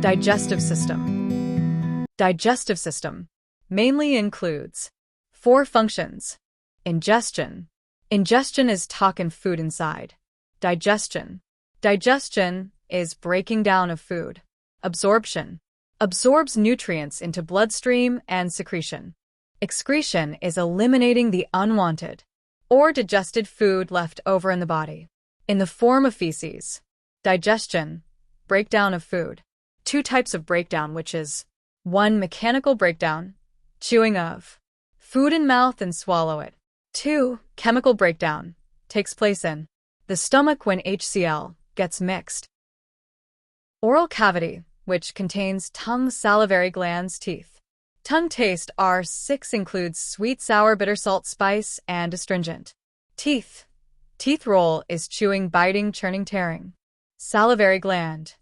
Digestive system. Digestive system mainly includes 4 functions. Ingestion. Ingestion is talking food inside. Digestion. Digestion is breaking down of food. Absorption. Absorbs nutrients into bloodstream and secretion. Excretion is eliminating the unwanted or digested food left over in the body in the form of feces. Digestion. Breakdown of food. 2 types of breakdown, which is 1. Mechanical breakdown, chewing of food in mouth and swallow it. 2. Chemical breakdown, takes place in the stomach when HCl gets mixed. Oral cavity, which contains tongue, salivary glands, teeth. Tongue taste R6 includes sweet, sour, bitter, salt, spice, and astringent. Teeth. Teeth roll is chewing, biting, churning, tearing. Salivary gland.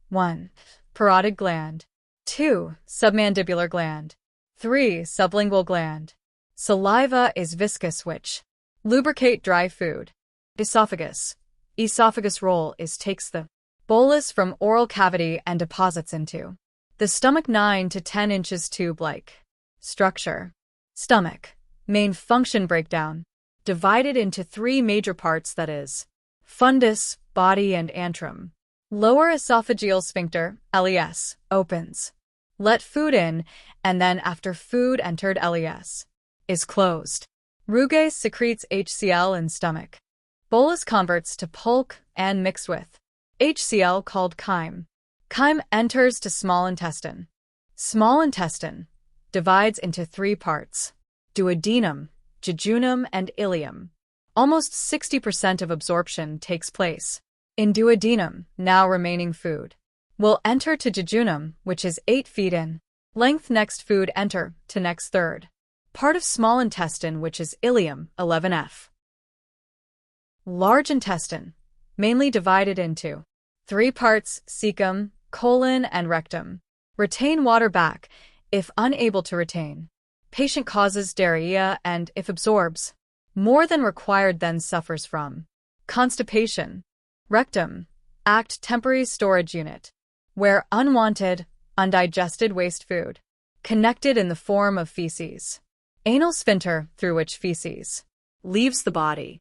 1. Parotid gland. 2. Submandibular gland. 3. Sublingual gland. Saliva is viscous, which lubricate dry food. Esophagus. Esophagus roll is takes the bolus from oral cavity and deposits into the stomach. 9 to 10 inches tube-like structure. Stomach. Main function breakdown. Divided into 3 major parts, that is, fundus, body, and antrum. Lower esophageal sphincter, LES, opens. Let food in, and then after food entered, LES is closed. Rugae secretes HCl in stomach. Bolus converts to pulp and mixed with HCl called chyme. Chyme enters to small intestine. Small intestine divides into 3 parts: duodenum, jejunum, and ileum. Almost 60% of absorption takes place in duodenum. Now remaining food will enter to jejunum, which is 8 feet in length. Next food enter to next third part of small intestine, which is ileum, 11F. Large intestine, mainly divided into 3 parts: cecum, colon, and rectum. Retain water back if unable to retain. Patient causes diarrhea, and if absorbs more than required, then suffers from constipation. Rectum, act temporary storage unit, where unwanted, undigested waste food connected in the form of feces. Anal sphincter, through which feces leaves the body.